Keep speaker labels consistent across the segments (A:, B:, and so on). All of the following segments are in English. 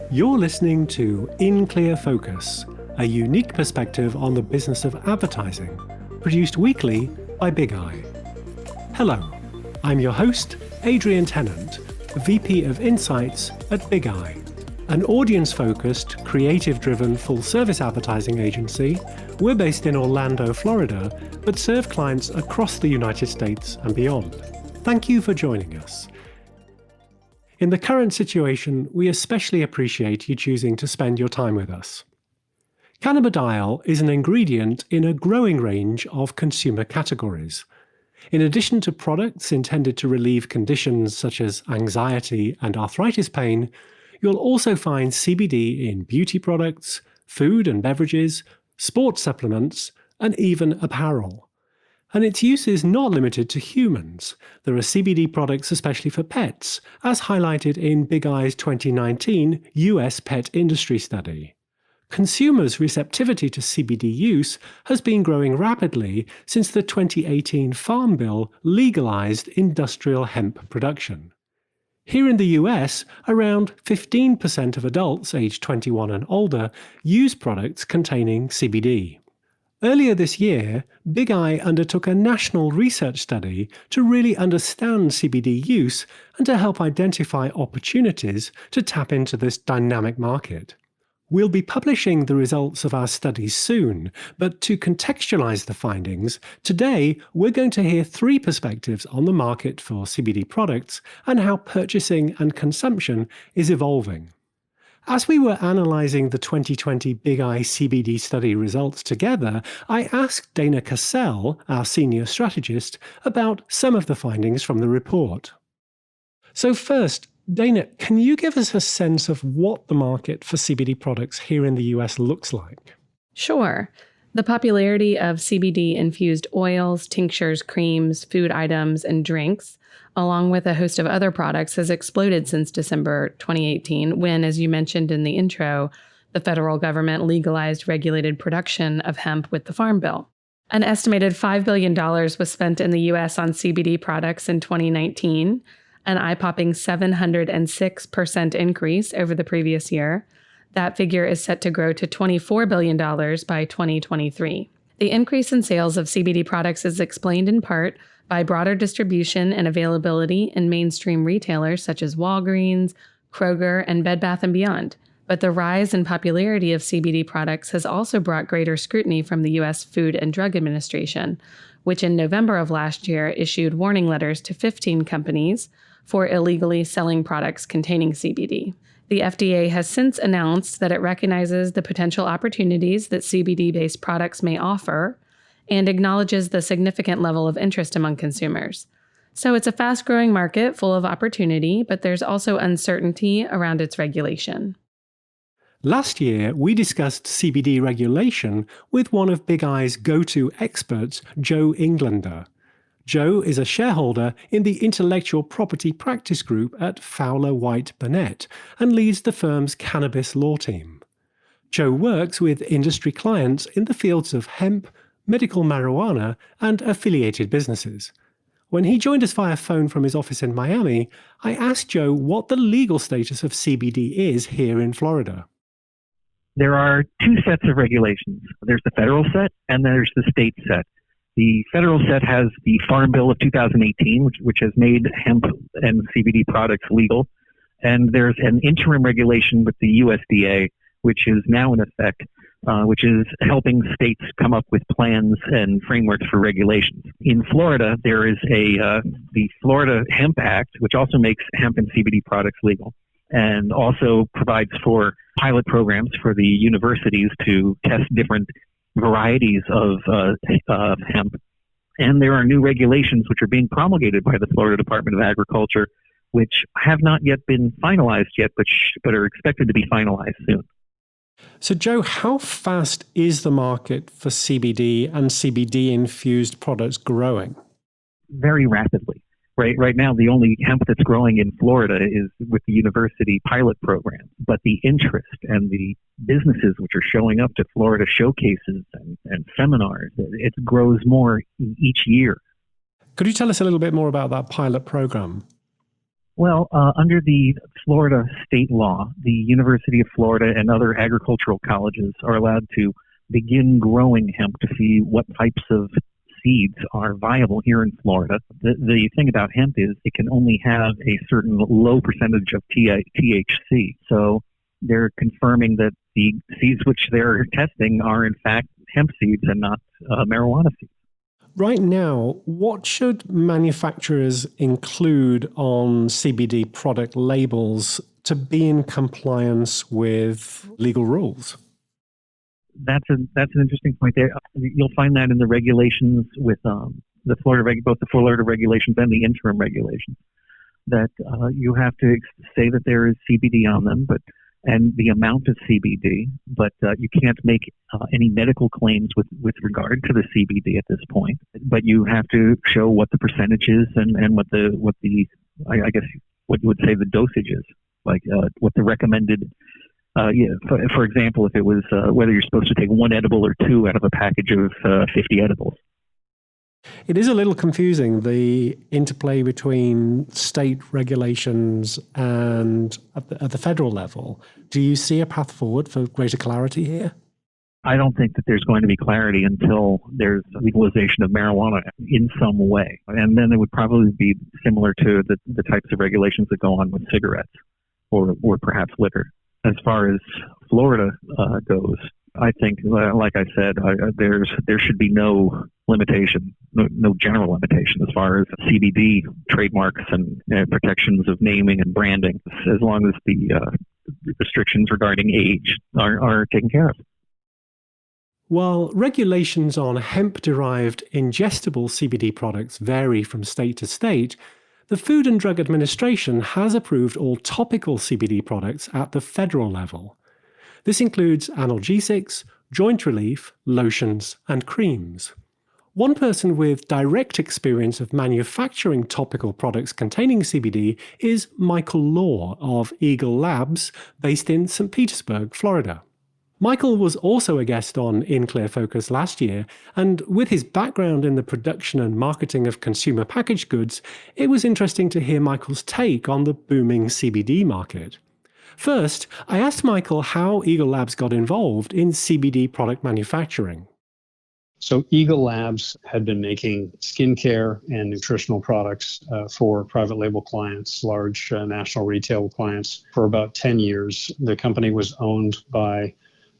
A: You're listening to In Clear Focus, a unique perspective on the business of advertising, produced weekly by Bigeye. Hello, I'm your host, Adrian Tennant, VP of Insights at Bigeye, an audience-focused, creative-driven full-service advertising agency. We're based in Orlando, Florida, but serve clients across the United States and beyond. Thank you for joining us. In the current situation, we especially appreciate you choosing to spend your time with us. Cannabidiol is an ingredient in a growing range of consumer categories. In addition to products intended to relieve conditions such as anxiety and arthritis pain, you'll also find CBD in beauty products, food and beverages, sports supplements, and even apparel. And its use is not limited to humans. There are CBD products especially for pets, as highlighted in Bigeye's 2019 US Pet Industry Study. Consumers' receptivity to CBD use has been growing rapidly since the 2018 Farm Bill legalized industrial hemp production. Here in the US, around 15% of adults aged 21 and older use products containing CBD. Earlier this year, Bigeye undertook a national research study to really understand CBD use and to help identify opportunities to tap into this dynamic market. We'll be publishing the results of our study soon, but to contextualize the findings, today we're going to hear three perspectives on the market for CBD products and how purchasing and consumption is evolving. As we were analyzing the 2020 Bigeye CBD study results together, I asked Dana Cassell, our senior strategist, about some of the findings from the report. So first, Dana, can you give us a sense of what the market for CBD products here in the US looks like?
B: Sure. The popularity of CBD-infused oils, tinctures, creams, food items, and drinks, along with a host of other products, has exploded since December 2018, when, as you mentioned in the intro, the federal government legalized regulated production of hemp with the Farm Bill. An estimated $5 billion was spent in the U.S. on CBD products in 2019, an eye-popping 706% increase over the previous year. That figure is set to grow to $24 billion by 2023. The increase in sales of CBD products is explained in part by broader distribution and availability in mainstream retailers such as Walgreens, Kroger, and Bed Bath & Beyond. But the rise in popularity of CBD products has also brought greater scrutiny from the U.S. Food and Drug Administration, which in November of last year issued warning letters to 15 companies for illegally selling products containing CBD. The FDA has since announced that it recognizes the potential opportunities that CBD-based products may offer and acknowledges the significant level of interest among consumers. So it's a fast-growing market full of opportunity, but there's also uncertainty around its regulation.
A: Last year, we discussed CBD regulation with one of Bigeye's go-to experts, Joe Englander. Joe is a shareholder in the intellectual property practice group at Fowler White Burnett and leads the firm's cannabis law team. Joe works with industry clients in the fields of hemp, medical marijuana, and affiliated businesses. When he joined us via phone from his office in Miami, I asked Joe what the legal status of CBD is here in Florida.
C: There are two sets of regulations. There's the federal set and there's the state set. The federal set has the Farm Bill of 2018, which has made hemp and CBD products legal. And there's an interim regulation with the USDA, which is now in effect, which is helping states come up with plans and frameworks for regulations. In Florida, there is the Florida Hemp Act, which also makes hemp and CBD products legal, and also provides for pilot programs for the universities to test different varieties of hemp. And there are new regulations which are being promulgated by the Florida Department of Agriculture, which have not yet been finalized yet, but are expected to be finalized soon.
A: So, Joe, how fast is the market for CBD and CBD-infused products growing?
C: Very rapidly. Right now, the only hemp that's growing in Florida is with the university pilot program. But the interest and the businesses which are showing up to Florida showcases and seminars, it grows more each year.
A: Could you tell us a little bit more about that pilot program?
C: Well, under the Florida state law, the University of Florida and other agricultural colleges are allowed to begin growing hemp to see what types of seeds are viable here in Florida. The thing about hemp is it can only have a certain low percentage of THC. So they're confirming that the seeds which they're testing are in fact hemp seeds and not marijuana seeds.
A: Right now, what should manufacturers include on CBD product labels to be in compliance with legal rules?
C: That's an interesting point there. You'll find that in the regulations with both the Florida regulations and the interim regulations, that you have to say that there is CBD on them, and the amount of CBD, but you can't make any medical claims with regard to the CBD at this point. But you have to show what the percentage is and what I guess what you would say the dosage is, like what the recommended. For example, if it was whether you're supposed to take one edible or two out of a package of 50 edibles.
A: It is a little confusing, the interplay between state regulations and at the federal level. Do you see a path forward for greater clarity here?
C: I don't think that there's going to be clarity until there's legalization of marijuana in some way. And then it would probably be similar to the types of regulations that go on with cigarettes or perhaps liquor. As far as Florida goes, I think, like I said, there should be no limitation, no general limitation as far as CBD trademarks and protections of naming and branding, as long as the restrictions regarding age are taken care of.
A: While regulations on hemp-derived ingestible CBD products vary from state to state, the Food and Drug Administration has approved all topical CBD products at the federal level. This includes analgesics, joint relief, lotions, and creams. One person with direct experience of manufacturing topical products containing CBD is Michael Law of Eagle Labs, based in St. Petersburg, Florida. Michael was also a guest on In Clear Focus last year, and with his background in the production and marketing of consumer packaged goods, it was interesting to hear Michael's take on the booming CBD market. First, I asked Michael how Eagle Labs got involved in CBD product manufacturing.
D: So Eagle Labs had been making skincare and nutritional products for private label clients, large national retail clients, for about 10 years. The company was owned by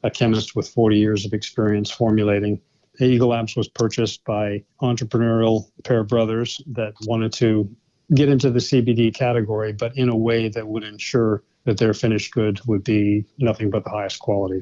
D: a chemist with 40 years of experience formulating. Eagle Labs was purchased by entrepreneurial pair of brothers that wanted to get into the CBD category, but in a way that would ensure that their finished good would be nothing but the highest quality.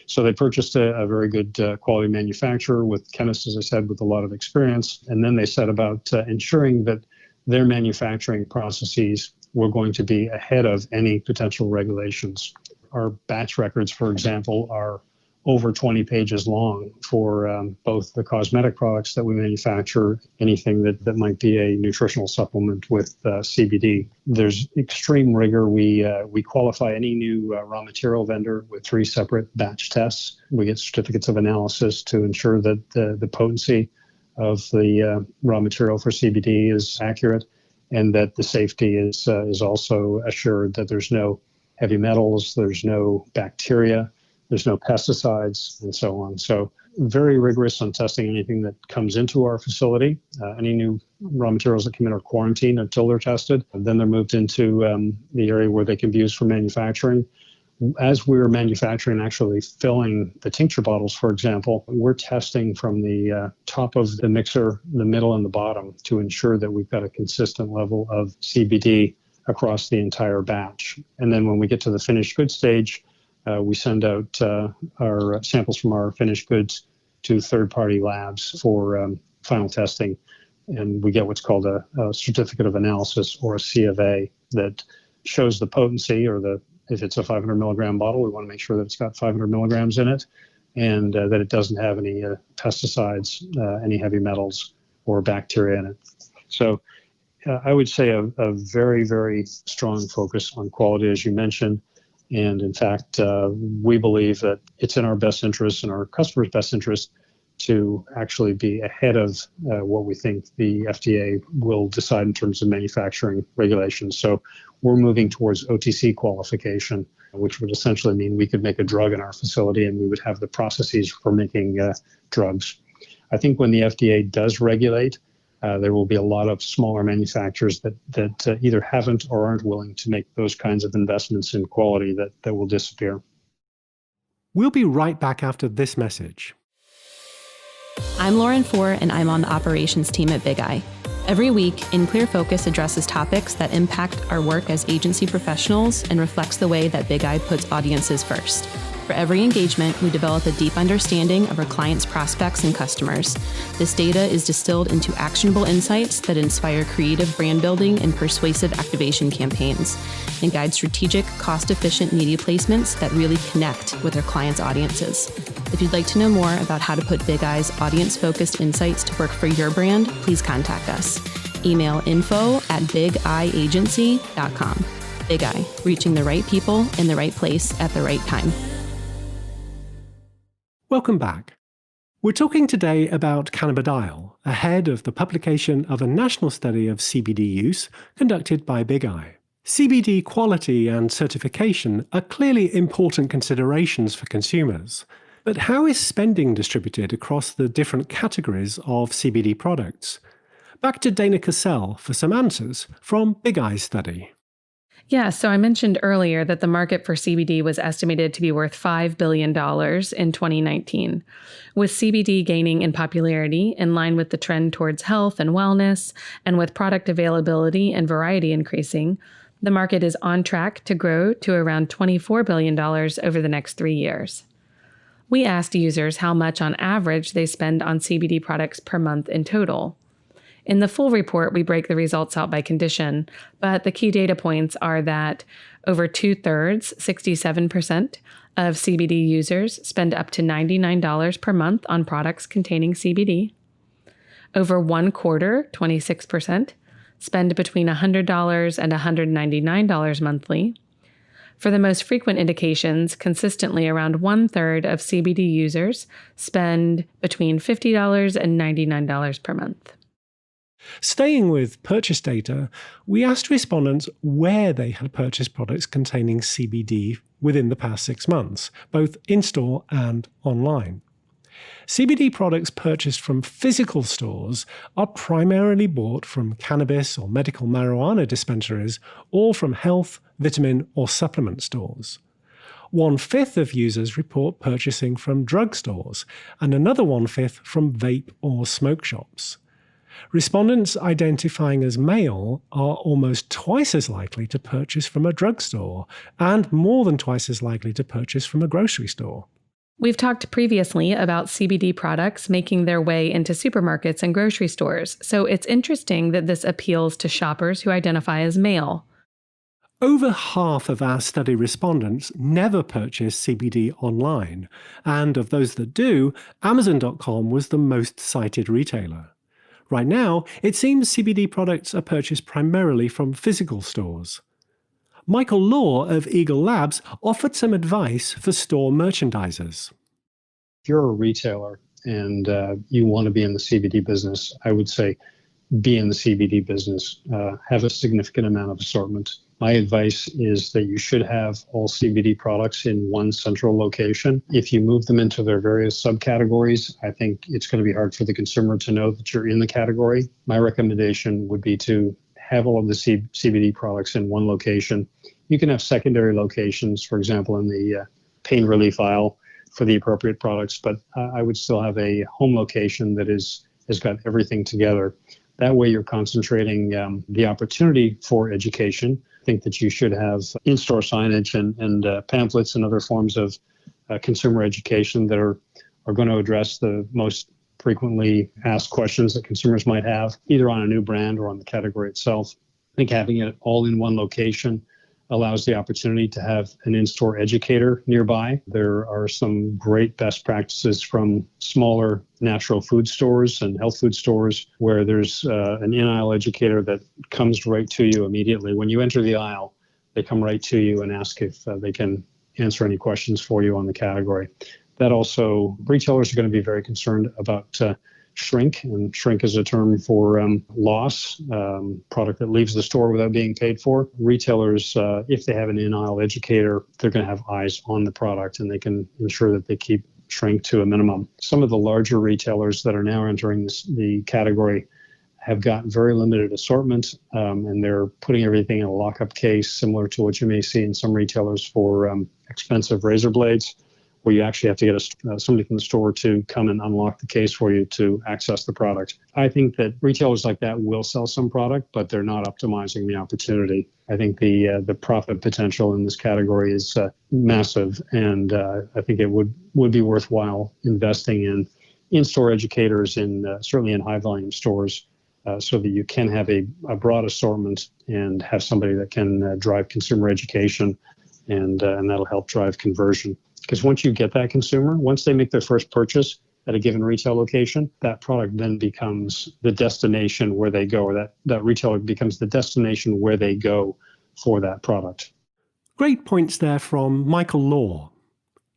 D: So they purchased a very good quality manufacturer with chemists, as I said, with a lot of experience. And then they set about ensuring that their manufacturing processes were going to be ahead of any potential regulations. Our batch records, for example, are over 20 pages long for both the cosmetic products that we manufacture, anything that might be a nutritional supplement with CBD. There's extreme rigor. We qualify any new raw material vendor with 3 separate batch tests. We get certificates of analysis to ensure that the potency of the raw material for CBD is accurate, and that the safety is also assured, that there's no heavy metals, there's no bacteria, there's no pesticides, and so on. So very rigorous on testing anything that comes into our facility. Any new raw materials that come in are quarantined until they're tested. And then they're moved into the area where they can be used for manufacturing. As we're manufacturing and actually filling the tincture bottles, for example, we're testing from the top of the mixer, the middle, and the bottom to ensure that we've got a consistent level of CBD across the entire batch. And then when we get to the finished goods stage, we send out our samples from our finished goods to third-party labs for final testing. And we get what's called a certificate of analysis, or a C of A, that shows the potency, or if it's a 500 milligram bottle, we want to make sure that it's got 500 milligrams in it, and that it doesn't have any pesticides, any heavy metals, or bacteria in it. So I would say a very, very strong focus on quality, as you mentioned. And in fact, we believe that it's in our best interest and our customers' best interest to actually be ahead of what we think the FDA will decide in terms of manufacturing regulations. So we're moving towards OTC qualification, which would essentially mean we could make a drug in our facility and we would have the processes for making drugs. I think when the FDA does regulate, there will be a lot of smaller manufacturers that either haven't or aren't willing to make those kinds of investments in quality that will disappear.
A: We'll be right back after this message.
E: I'm Lauren Four, and I'm on the operations team at Bigeye. Every week, In Clear Focus addresses topics that impact our work as agency professionals and reflects the way that Bigeye puts audiences first. For every engagement, we develop a deep understanding of our clients' prospects and customers. This data is distilled into actionable insights that inspire creative brand building and persuasive activation campaigns, and guide strategic, cost-efficient media placements that really connect with our clients' audiences. If you'd like to know more about how to put Bigeye's audience-focused insights to work for your brand, please contact us. Email info@bigeyeagency.com. Bigeye, reaching the right people in the right place at the right time.
A: Welcome back. We're talking today about cannabidiol, ahead of the publication of a national study of CBD use conducted by Bigeye. CBD quality and certification are clearly important considerations for consumers. But how is spending distributed across the different categories of CBD products? Back to Dana Cassell for some answers from Bigeye's study.
B: Yeah, so I mentioned earlier that the market for CBD was estimated to be worth $5 billion in 2019. With CBD gaining in popularity in line with the trend towards health and wellness, and with product availability and variety increasing, the market is on track to grow to around $24 billion over the next 3 years. We asked users how much on average they spend on CBD products per month in total. In the full report, we break the results out by condition, but the key data points are that over 2/3, 67%, of CBD users spend up to $99 per month on products containing CBD. Over 1/4, 26%, spend between $100 and $199 monthly. For the most frequent indications, consistently around 1/3 of CBD users spend between $50 and $99 per month.
A: Staying with purchase data, we asked respondents where they had purchased products containing CBD within the past 6 months, both in-store and online. CBD products purchased from physical stores are primarily bought from cannabis or medical marijuana dispensaries or from health, vitamin, or supplement stores. 1/5 of users report purchasing from drugstores, and another 1/5 from vape or smoke shops. Respondents identifying as male are almost twice as likely to purchase from a drugstore and more than twice as likely to purchase from a grocery store.
B: We've talked previously about CBD products making their way into supermarkets and grocery stores, so it's interesting that this appeals to shoppers who identify as male.
A: Over half of our study respondents never purchase CBD online, and of those that do, Amazon.com was the most cited retailer. Right now, it seems CBD products are purchased primarily from physical stores. Michael Law of Eagle Labs offered some advice for store merchandisers.
D: If you're a retailer and you want to be in the CBD business, I would say be in the CBD business, have a significant amount of assortment. My advice is that you should have all CBD products in one central location. If you move them into their various subcategories, I think it's going to be hard for the consumer to know that you're in the category. My recommendation would be to have all of the CBD products in one location. You can have secondary locations, for example, in the pain relief aisle for the appropriate products, but I would still have a home location that has got everything together. That way you're concentrating the opportunity for education. I think that you should have in-store signage and pamphlets and other forms of consumer education that are going to address the most frequently asked questions that consumers might have, either on a new brand or on the category itself. I think having it all in one location allows the opportunity to have an in-store educator nearby. There are some great best practices from smaller natural food stores and health food stores where there's an in-aisle educator that comes right to you immediately. When you enter the aisle, they come right to you and ask if they can answer any questions for you on the category. That also, retailers are going to be very concerned about shrink, and shrink is a term for loss, product that leaves the store without being paid for. Retailers, if they have an in-aisle educator, they're going to have eyes on the product, and they can ensure that they keep shrink to a minimum. Some of the larger retailers that are now entering the category have got very limited assortment, and they're putting everything in a lockup case, similar to what you may see in some retailers for expensive razor blades, where you actually have to get somebody from the store to come and unlock the case for you to access the product. I think that retailers like that will sell some product, but they're not optimizing the opportunity. I think the profit potential in this category is massive, and I think it would be worthwhile investing in in-store educators, certainly in high-volume stores, so that you can have a broad assortment and have somebody that can drive consumer education, and that'll help drive conversion. Because once you get that consumer, once they make their first purchase at a given retail location, that product then becomes the destination where they go, or that retailer becomes the destination where they go for that product.
A: Great points there from Michael Law.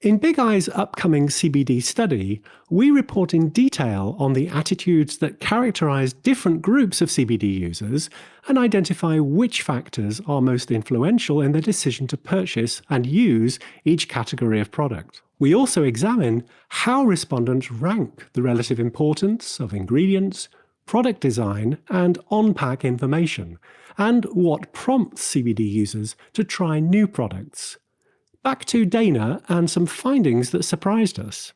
A: In Bigeye's upcoming CBD study, we report in detail on the attitudes that characterize different groups of CBD users and identify which factors are most influential in their decision to purchase and use each category of product. We also examine how respondents rank the relative importance of ingredients, product design, and on-pack information, and what prompts CBD users to try new products. Back to Dana and some findings that surprised us.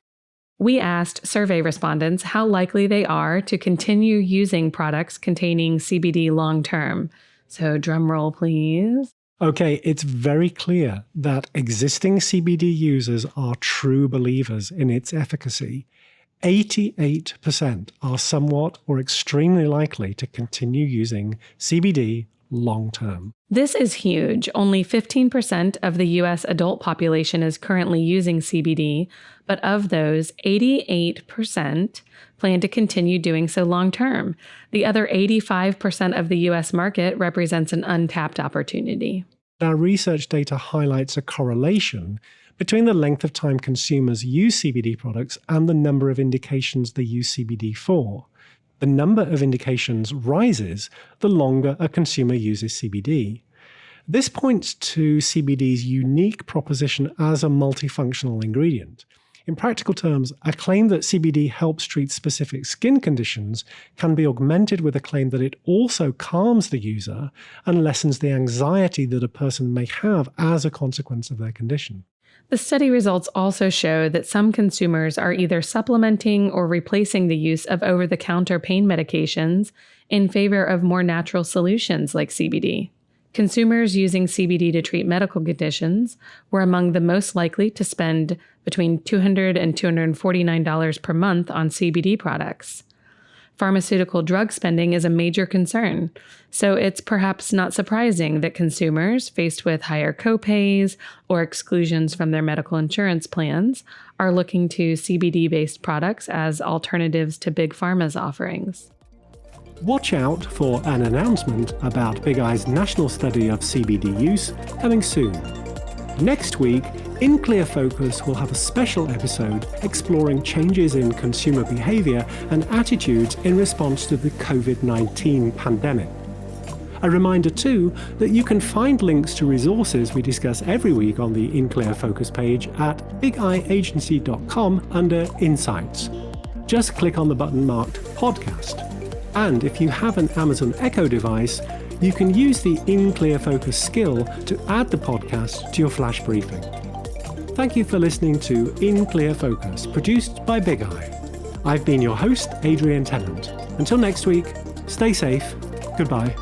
B: We asked survey respondents how likely they are to continue using products containing CBD long-term. So drum roll, please.
A: Okay, it's very clear that existing CBD users are true believers in its efficacy. 88% are somewhat or extremely likely to continue using CBD long-term.
B: This is huge. Only 15% of the U.S. adult population is currently using CBD, but of those, 88% plan to continue doing so long-term. The other 85% of the U.S. market represents an untapped opportunity.
A: Our research data highlights a correlation between the length of time consumers use CBD products and the number of indications they use CBD for. The number of indications rises the longer a consumer uses CBD. This points to CBD's unique proposition as a multifunctional ingredient. In practical terms, a claim that CBD helps treat specific skin conditions can be augmented with a claim that it also calms the user and lessens the anxiety that a person may have as a consequence of their condition.
B: The study results also show that some consumers are either supplementing or replacing the use of over-the-counter pain medications in favor of more natural solutions like CBD. Consumers using CBD to treat medical conditions were among the most likely to spend between $200 and $249 per month on CBD products. Pharmaceutical drug spending is a major concern, so it's perhaps not surprising that consumers faced with higher copays or exclusions from their medical insurance plans are looking to CBD-based products as alternatives to Big Pharma's offerings.
A: Watch out for an announcement about Bigeye's national study of CBD use coming soon. Next week, In Clear Focus will have a special episode exploring changes in consumer behavior and attitudes in response to the COVID-19 pandemic. A reminder too that you can find links to resources we discuss every week on the In Clear Focus page at bigeyeagency.com under Insights. Just click on the button marked Podcast. And if you have an Amazon Echo device, you can use the In Clear Focus skill to add the podcast to your flash briefing. Thank you for listening to In Clear Focus, produced by Bigeye. I've been your host, Adrian Tennant. Until next week, stay safe. Goodbye.